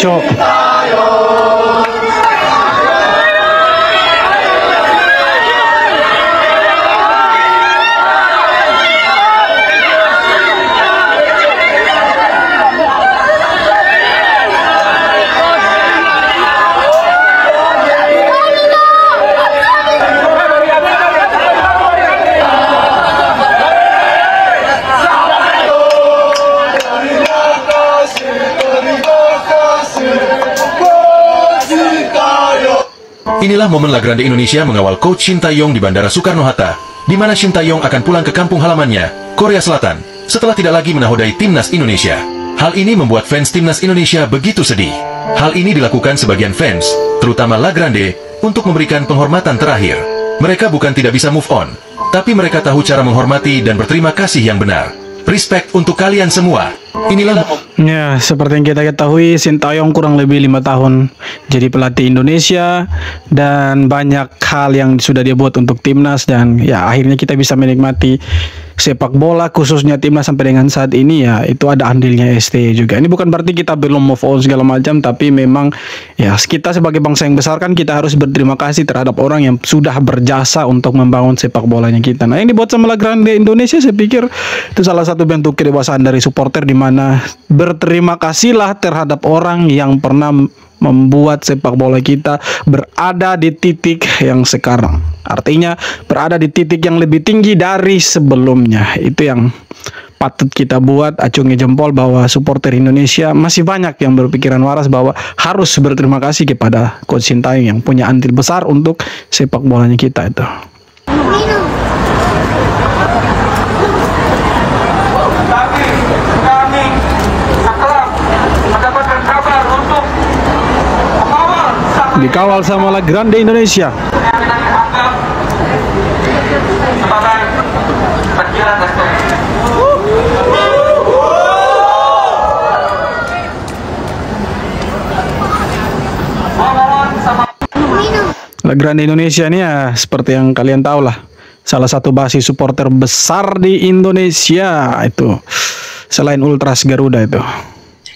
Cok. Inilah momen La Grande Indonesia mengawal coach Shin Tae-yong di Bandara Soekarno-Hatta, di mana Shin Tae-yong akan pulang ke kampung halamannya, Korea Selatan, setelah tidak lagi menahodai timnas Indonesia. Hal ini membuat fans timnas Indonesia begitu sedih. Hal ini dilakukan sebagian fans, terutama La Grande, untuk memberikan penghormatan terakhir. Mereka bukan tidak bisa move on, tapi mereka tahu cara menghormati dan berterima kasih yang benar. Respect untuk kalian semua. Inilah ya, seperti yang kita ketahui, Shin Tae-yong kurang lebih 5 tahun jadi pelatih Indonesia, dan banyak hal yang sudah dia buat untuk timnas, dan ya akhirnya kita bisa menikmati sepak bola khususnya timnas sampai dengan saat ini. Ya itu ada andilnya ST juga. Ini bukan berarti kita belum move on segala macam, tapi memang ya kita sebagai bangsa yang besar kan kita harus berterima kasih terhadap orang yang sudah berjasa untuk membangun sepak bolanya kita. Nah, yang dibuat sama La Grande Indonesia, saya pikir itu salah satu bentuk kedewasaan dari supporter, di mana berterima kasihlah terhadap orang yang pernah membuat sepak bola kita berada di titik yang sekarang. Artinya berada di titik yang lebih tinggi dari sebelumnya. Itu yang patut kita buat acungi jempol, bahwa supporter Indonesia masih banyak yang berpikiran waras bahwa harus berterima kasih kepada Coach Shin Tae-yong yang punya andil besar untuk sepak bolanya kita itu. Dikawal sama La Grande Indonesia. La Grande Indonesia ini ya seperti yang kalian tahu lah, salah satu basis supporter besar di Indonesia itu, selain Ultras Garuda itu.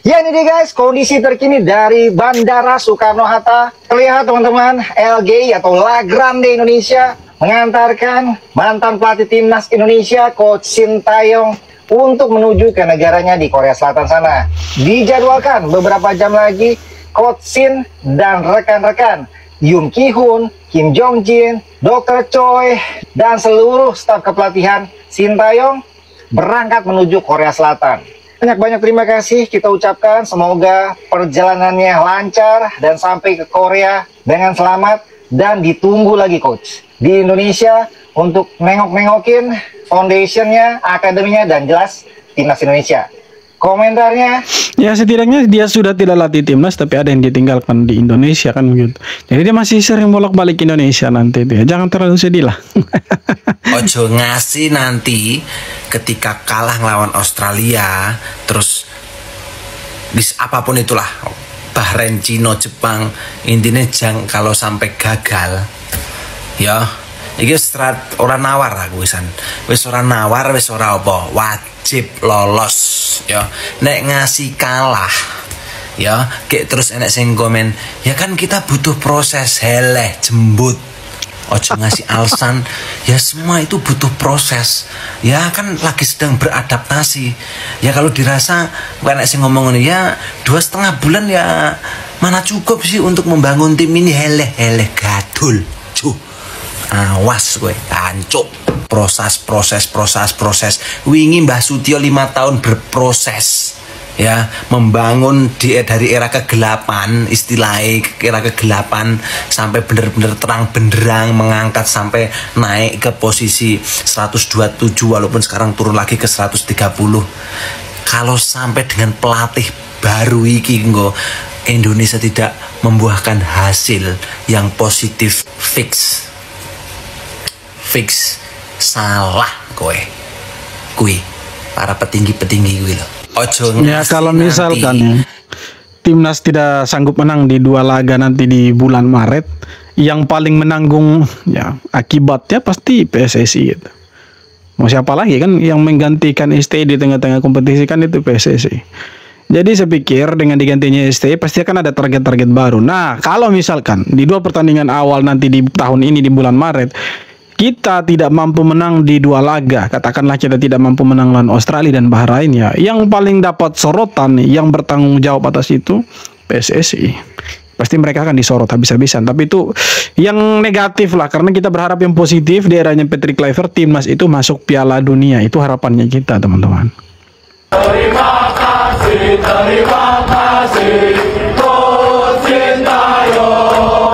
Ya, ini dia guys, kondisi terkini dari Bandara Soekarno-Hatta. Terlihat teman-teman, LGI atau La Grande Indonesia mengantarkan mantan pelatih timnas Indonesia, Coach Shin Tae-yong, untuk menuju ke negaranya di Korea Selatan sana. Dijadwalkan beberapa jam lagi, Coach Shin dan rekan-rekan Yoon Ki-hoon, Kim Jong-jin, Dr. Choi, dan seluruh staf kepelatihan Shin Tae-yong berangkat menuju Korea Selatan. Banyak-banyak terima kasih kita ucapkan, semoga perjalanannya lancar dan sampai ke Korea dengan selamat, dan ditunggu lagi coach di Indonesia untuk nengok-nengokin foundationnya, akademinya, dan jelas timnas Indonesia. Komentarnya? Ya setidaknya dia sudah tidak latih timnas, tapi ada yang ditinggalkan di Indonesia kan begitu. Jadi dia masih sering bolak-balik Indonesia nanti itu ya. Jangan terlalu sedih lah. Ojo ngasih nanti ketika kalah ngelawan Australia, terus bis apapun itulah, Bahrain, Cina, Jepang, intinya jangan kalau sampai gagal ya. Iki strat ora nawar aku wisan. Wis ora nawar, wis ora apa, wajib lolos ya. Nek ngasih kalah ya, kayak terus enek sing komen, ya kan kita butuh proses, heleh jembut. Ojo ngasih alasan, ya semua itu butuh proses. Ya kan lagi sedang beradaptasi. Ya kalau dirasa enek sing ngomong ini, ya 2,5 bulan ya mana cukup sih untuk membangun tim ini, heleh gadul. Cuh. Awas gue, hancur. Proses. Wingi Mbah Sutio 5 tahun berproses ya, membangun dari era kegelapan, istilahnya era kegelapan, sampai bener-bener terang benderang, mengangkat sampai naik ke posisi 127, walaupun sekarang turun lagi ke 130. Kalau sampai dengan pelatih baru iki Indonesia tidak membuahkan hasil yang positif, fix salah kui para petinggi gue loh. Ojo ya kalau misalkan timnas tidak sanggup menang di 2 laga nanti di bulan Maret, yang paling menanggung ya akibatnya pasti PSSI gitu. Mau siapa lagi kan yang menggantikan ST di tengah-tengah kompetisi kan itu PSSI. Jadi saya pikir dengan digantinya STI pasti akan ada target-target baru. Nah, kalau misalkan di 2 pertandingan awal nanti di tahun ini di bulan Maret kita tidak mampu menang di 2 laga, katakanlah kita tidak mampu menang lawan Australia dan Bahrain, ya, yang paling dapat sorotan, yang bertanggung jawab atas itu PSSI. Pasti mereka akan disorot habis-habisan. Tapi itu yang negatif lah, karena kita berharap yang positif di eranya Patrick Kluivert, timnas itu masuk Piala Dunia. Itu harapannya kita, teman-teman. Terima kasih, Coach Sintayong,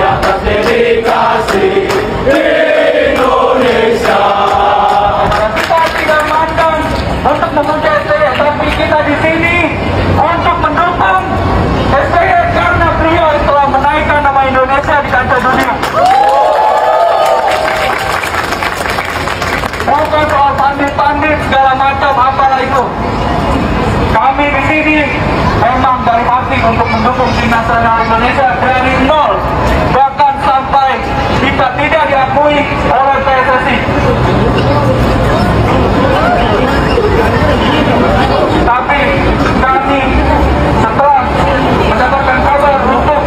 atas dedikasi Indonesia. Kita tidak mandang untuk memuja STY, tapi kita di sini untuk mendukung STY karena beliau telah menaikkan nama Indonesia di kancah dunia. Bukan soal pandit-pandit segala macam apalah itu. Kami di sini memang dari hati untuk mendukung timnas nasional Indonesia dari nol, bahkan sampai kita tidak diakui oleh PSSI. Tapi kami setelah mendapatkan kabar untuk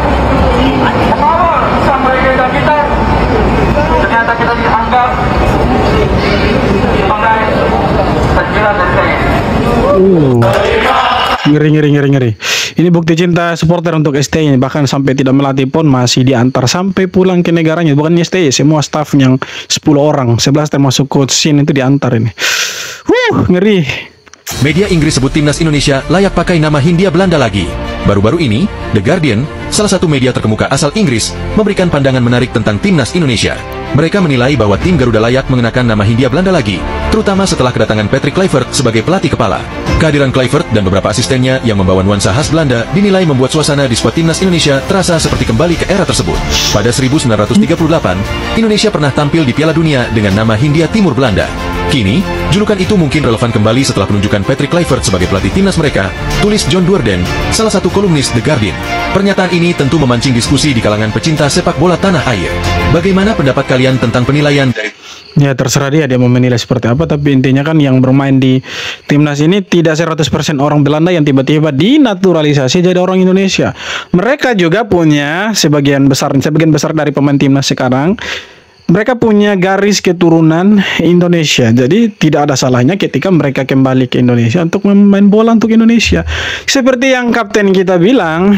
mengawal sang legenda kita, ternyata kita dianggap sebagai penjilat STY. Ngeri. Ini bukti cinta supporter untuk STY ini, bahkan sampai tidak melatih pun masih diantar sampai pulang ke negaranya. Bukan STY, semua staff yang 10 orang, 11 termasuk coach Shin itu diantar ini. Ngeri. Media Inggris sebut timnas Indonesia layak pakai nama Hindia Belanda lagi. Baru-baru ini, The Guardian, salah satu media terkemuka asal Inggris, memberikan pandangan menarik tentang timnas Indonesia. Mereka menilai bahwa tim Garuda layak mengenakan nama Hindia Belanda lagi, terutama setelah kedatangan Patrick Kluivert sebagai pelatih kepala. Kehadiran Kluivert dan beberapa asistennya yang membawa nuansa khas Belanda dinilai membuat suasana di skuad timnas Indonesia terasa seperti kembali ke era tersebut. Pada 1938, Indonesia pernah tampil di Piala Dunia dengan nama Hindia Timur Belanda. Kini, julukan itu mungkin relevan kembali setelah penunjukan Patrick Kluivert sebagai pelatih timnas mereka, tulis John Duerden, salah satu kolumnis The Guardian. Pernyataan ini tentu memancing diskusi di kalangan pecinta sepak bola tanah air. Bagaimana pendapat kalian tentang penilaian dari... Ya terserah dia mau menilai seperti apa, tapi intinya kan yang bermain di timnas ini tidak 100% orang Belanda yang tiba-tiba dinaturalisasi jadi orang Indonesia. Mereka juga punya sebagian besar dari pemain timnas sekarang, mereka punya garis keturunan Indonesia. Jadi tidak ada salahnya ketika mereka kembali ke Indonesia untuk memain bola untuk Indonesia. Seperti yang kapten kita bilang,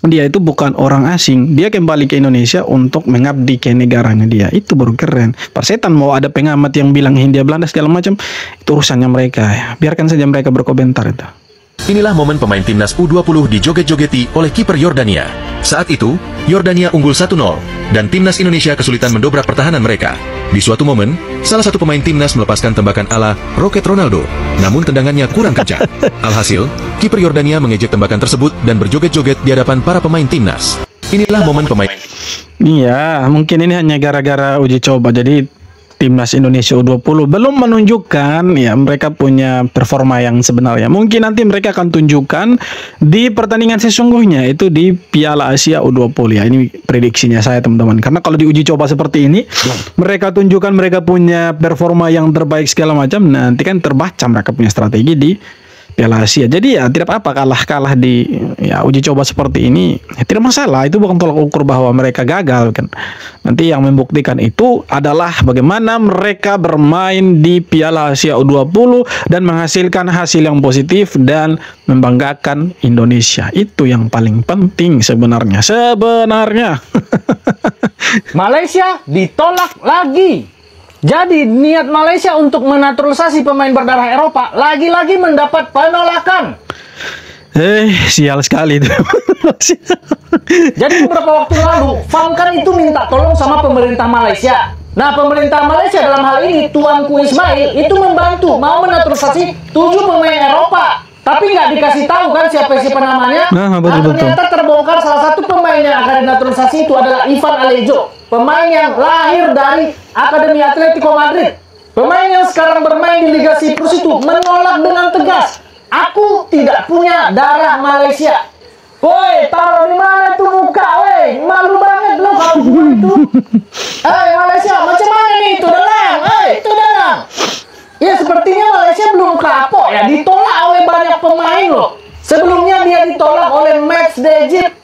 dia itu bukan orang asing, dia kembali ke Indonesia untuk mengabdi ke negaranya dia. Itu baru keren. Persetan mau ada pengamat yang bilang Hindia Belanda segala macam, itu urusannya mereka ya. Biarkan saja mereka berkomentar itu. Inilah momen pemain timnas U20 dijoget-jogeti oleh kiper Yordania. Saat itu, Yordania unggul 1-0, dan timnas Indonesia kesulitan mendobrak pertahanan mereka. Di suatu momen, salah satu pemain timnas melepaskan tembakan ala Rocket Ronaldo, namun tendangannya kurang kencang. Alhasil, kiper Yordania mengejek tembakan tersebut dan berjoget-joget di hadapan para pemain timnas. Inilah momen pemain. Iya, mungkin ini hanya gara-gara uji coba. Jadi timnas Indonesia U20 belum menunjukkan ya mereka punya performa yang sebenarnya. Mungkin nanti mereka akan tunjukkan di pertandingan sesungguhnya, itu di Piala Asia U20 ya. Ini prediksinya saya teman-teman. Karena kalau di uji coba seperti ini, mereka tunjukkan mereka punya performa yang terbaik segala macam, nanti kan terbaca mereka punya strategi di Piala Asia. Jadi ya tidak apa-apa kalah di ya uji coba seperti ini, ya, tidak masalah. Itu bukan tolak ukur bahwa mereka gagal kan. Nanti yang membuktikan itu adalah bagaimana mereka bermain di Piala Asia U20 dan menghasilkan hasil yang positif dan membanggakan Indonesia. Itu yang paling penting sebenarnya. Malaysia ditolak lagi. Jadi niat Malaysia untuk menaturalisasi pemain berdarah Eropa lagi-lagi mendapat penolakan. Sial sekali itu. Jadi beberapa waktu lalu, Falcon itu minta tolong sama pemerintah Malaysia. Nah, pemerintah Malaysia dalam hal ini Tuanku Ismail itu membantu mau menaturalisasi 7 pemain Eropa. Tapi nggak dikasih tahu kan siapa namanya. Nah, ternyata terbongkar salah satu pemain yang akan dinaturalisasi itu adalah Ivan Alejo, pemain yang lahir dari Akademi Atletico Madrid. Pemain yang sekarang bermain di Liga Siprus itu menolak dengan tegas. Aku tidak punya darah Malaysia. Woi, taruh di mana tuh muka, woi? Malu banget lo kalau itu. Malaysia, macam mana nih itu Danang? Itu Danang. Ya sepertinya Malaysia belum kapok ya, ditolak oleh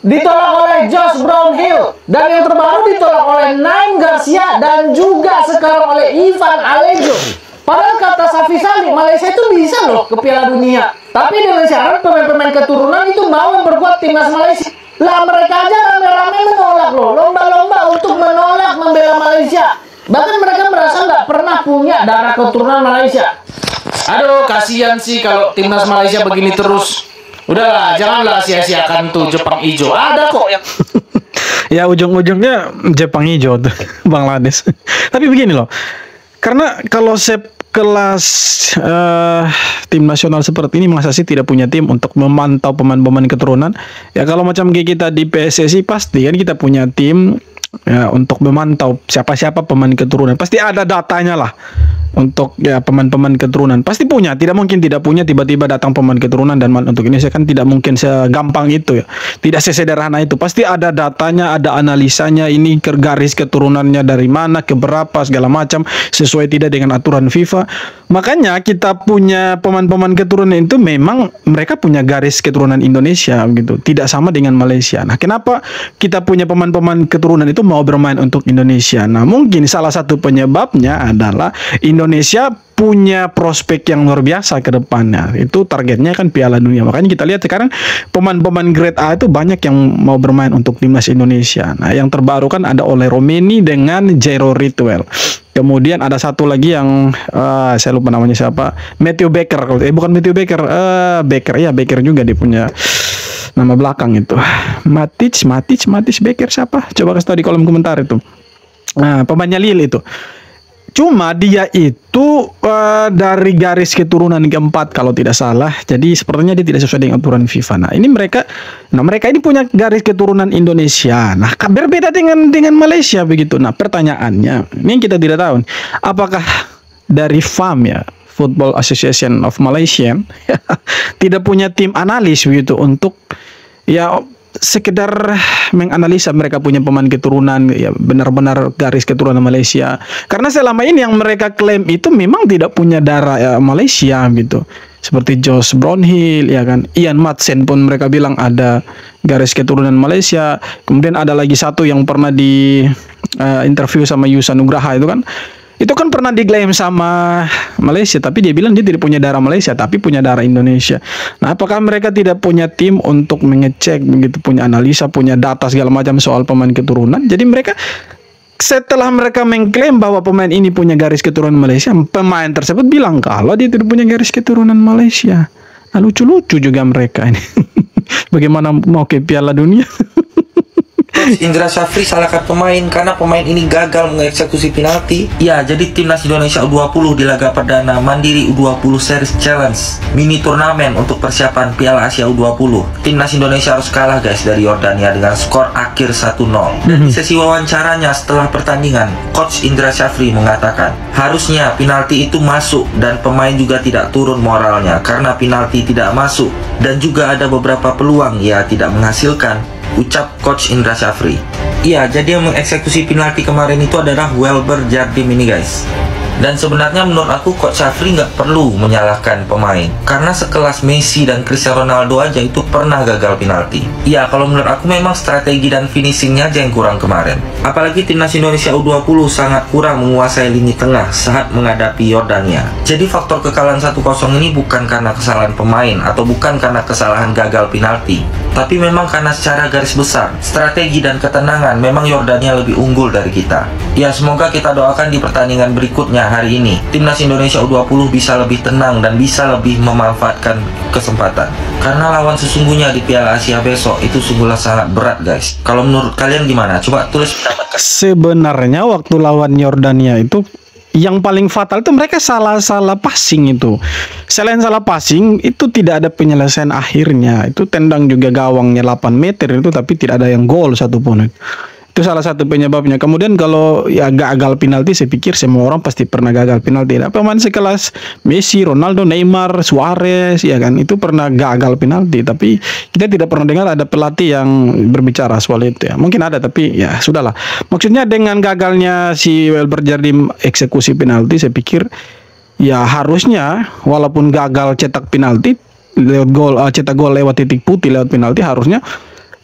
ditolak oleh Josh Brownhill, dan yang terbaru ditolak oleh Naim Garcia dan juga sekarang oleh Ivan Alejo. Padahal kata Safi Sali, Malaysia itu bisa loh ke Piala Dunia. Tapi dengan syarat pemain-pemain keturunan itu mau memperkuat timnas Malaysia. Lah mereka aja rame-rame menolak loh, lomba-lomba untuk menolak membela Malaysia. Bahkan mereka merasa nggak pernah punya darah keturunan Malaysia. Aduh, kasihan sih kalau timnas Malaysia begini terus. Udahlah, janganlah sia-siakan tuh Jepang hijau. Ada kok yang Ya ujung-ujungnya Jepang hijau tuh, Bangladesh. Tapi begini loh, karena kalau kelas tim nasional seperti ini masa sih tidak punya tim untuk memantau pemain-pemain keturunan. Ya kalau macam kayak kita di PSSI pasti kan kita punya tim ya untuk memantau siapa-siapa pemain keturunan. Pasti ada datanya lah untuk ya pemain-pemain keturunan. Pasti punya, tidak mungkin tidak punya tiba-tiba datang pemain keturunan dan untuk Indonesia kan tidak mungkin segampang itu ya. Tidak sesederhana itu. Pasti ada datanya, ada analisanya, ini ke garis keturunannya dari mana ke berapa segala macam sesuai tidak dengan aturan FIFA. Makanya kita punya pemain-pemain keturunan itu memang mereka punya garis keturunan Indonesia gitu. Tidak sama dengan Malaysia. Nah, kenapa kita punya pemain-pemain keturunan itu mau bermain untuk Indonesia? Nah, mungkin salah satu penyebabnya adalah Indonesia punya prospek yang luar biasa ke depannya. Itu targetnya kan Piala Dunia. Makanya kita lihat sekarang pemain-pemain grade A itu banyak yang mau bermain untuk timnas Indonesia. Nah, yang terbaru kan ada Ole Romeni dengan Jairo Ritwell. Kemudian ada satu lagi yang saya lupa namanya siapa, Matthew Baker. Bukan Matthew Baker, Baker ya, Baker juga dia punya nama belakang itu. Matic Baker siapa? Coba kasih tahu di kolom komentar itu. Nah, pemainnya Lille itu. Cuma dia itu dari garis keturunan keempat kalau tidak salah. Jadi sepertinya dia tidak sesuai dengan aturan FIFA. Nah, mereka ini punya garis keturunan Indonesia. Nah, berbeda dengan Malaysia begitu. Nah, pertanyaannya, ini yang kita tidak tahu. Apakah dari FAM ya, Football Association of Malaysia tidak punya tim analis begitu untuk ya sekedar menganalisa mereka punya pemain keturunan ya benar-benar garis keturunan Malaysia, karena selama ini yang mereka klaim itu memang tidak punya darah ya, Malaysia gitu, seperti Josh Brownhill ya kan, Ian Madsen pun mereka bilang ada garis keturunan Malaysia. Kemudian ada lagi satu yang pernah di interview sama Yusa Nugraha itu kan pernah diklaim sama Malaysia, tapi dia bilang dia tidak punya darah Malaysia, tapi punya darah Indonesia. Nah, apakah mereka tidak punya tim untuk mengecek begitu, punya analisa, punya data segala macam soal pemain keturunan? Jadi mereka setelah mereka mengklaim bahwa pemain ini punya garis keturunan Malaysia, pemain tersebut bilang kalau dia tidak punya garis keturunan Malaysia. Nah, lucu-lucu juga mereka ini. Bagaimana mau ke Piala Dunia? Coach Indra Syafri salahkan pemain karena pemain ini gagal mengeksekusi penalti. Ya, jadi timnas Indonesia U20 di laga perdana Mandiri U20 Series Challenge mini turnamen untuk persiapan Piala Asia U20. Timnas Indonesia harus kalah guys dari Yordania dengan skor akhir 1-0. Dan di sesi wawancaranya setelah pertandingan, Coach Indra Syafri mengatakan harusnya penalti itu masuk dan pemain juga tidak turun moralnya karena penalti tidak masuk dan juga ada beberapa peluang ya tidak menghasilkan, ucap Coach Indra Syafri. Iya, jadi yang mengeksekusi penalti kemarin itu adalah Welber Jardim ini guys. Dan sebenarnya menurut aku Coach Syafri nggak perlu menyalahkan pemain, karena sekelas Messi dan Cristiano Ronaldo aja itu pernah gagal penalti. Iya, kalau menurut aku memang strategi dan finishingnya aja yang kurang kemarin. Apalagi timnas Indonesia U20 sangat kurang menguasai lini tengah saat menghadapi Yordania. Jadi faktor kekalahan 1-0 ini bukan karena kesalahan pemain atau bukan karena kesalahan gagal penalti, tapi memang karena secara garis besar, strategi dan ketenangan memang Yordania lebih unggul dari kita. Ya, semoga kita doakan di pertandingan berikutnya hari ini timnas Indonesia U20 bisa lebih tenang dan bisa lebih memanfaatkan kesempatan, karena lawan sesungguhnya di Piala Asia besok itu sungguhlah sangat berat guys. Kalau menurut kalian gimana? Coba tulis pendapat. Sebenarnya waktu lawan Yordania itu yang paling fatal itu mereka salah passing itu. Selain salah passing itu tidak ada penyelesaian akhirnya. Itu tendang juga gawangnya 8 meter itu tapi tidak ada yang gol satupun. Itu salah satu penyebabnya. Kemudian kalau ya gagal penalti, saya pikir semua orang pasti pernah gagal penalti. Nah, pemain sekelas Messi, Ronaldo, Neymar, Suarez ya kan itu pernah gagal penalti, tapi kita tidak pernah dengar ada pelatih yang berbicara soal itu ya. Mungkin ada tapi ya sudahlah. Maksudnya dengan gagalnya si Welber Jardim eksekusi penalti, saya pikir ya harusnya walaupun gagal cetak penalti lewat gol, cetak gol lewat titik putih lewat penalti, harusnya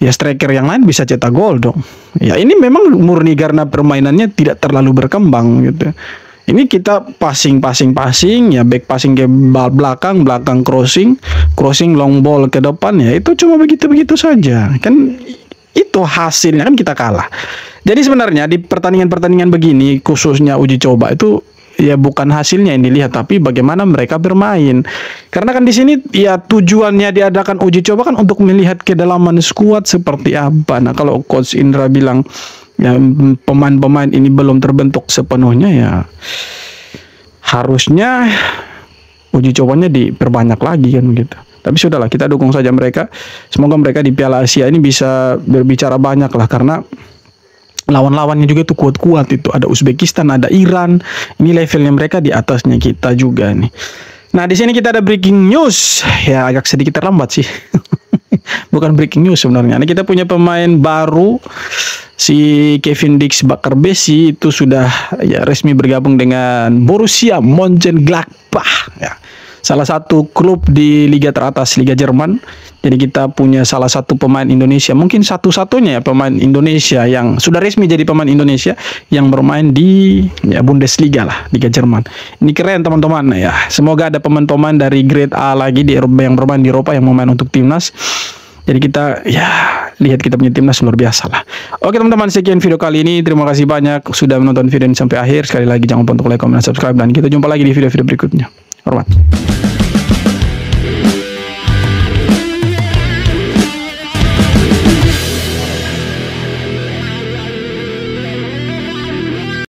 ya striker yang lain bisa cetak gol dong. Ya ini memang murni karena permainannya tidak terlalu berkembang gitu. Ini kita passing, ya back passing ke belakang crossing long ball ke depan, ya itu cuma begitu saja. Kan itu hasilnya kan kita kalah. Jadi sebenarnya di pertandingan-pertandingan begini, khususnya uji coba itu ya bukan hasilnya yang dilihat, tapi bagaimana mereka bermain. Karena kan di sini ya tujuannya diadakan uji coba kan untuk melihat kedalaman skuad seperti apa. Nah kalau Coach Indra bilang ya pemain-pemain ini belum terbentuk sepenuhnya, ya harusnya uji cobanya diperbanyak lagi kan gitu. Tapi sudahlah, kita dukung saja mereka. Semoga mereka di Piala Asia ini bisa berbicara banyak lah, karena lawan-lawannya juga itu kuat-kuat itu. Ada Uzbekistan, ada Iran. Ini levelnya mereka di atasnya kita juga nih. Nah, di sini kita ada breaking news. Ya agak sedikit terlambat sih. Bukan breaking news sebenarnya. Ini kita punya pemain baru, si Kevin Dix Bakarbesi itu sudah ya resmi bergabung dengan Borussia Mönchengladbach. Ya. Salah satu klub di liga teratas, Liga Jerman. Jadi kita punya salah satu pemain Indonesia, mungkin satu-satunya ya pemain Indonesia yang sudah resmi jadi pemain Indonesia yang bermain di ya Bundesliga lah, Liga Jerman. Ini keren teman-teman ya. Semoga ada pemain-pemain dari grade A lagi di Eropa yang bermain di Eropa yang mau main untuk timnas. Jadi kita ya lihat kita punya timnas luar biasa lah. Oke teman-teman, sekian video kali ini. Terima kasih banyak sudah menonton video ini sampai akhir. Sekali lagi jangan lupa untuk like, comment, dan subscribe, dan kita jumpa lagi di video-video berikutnya. Hormat.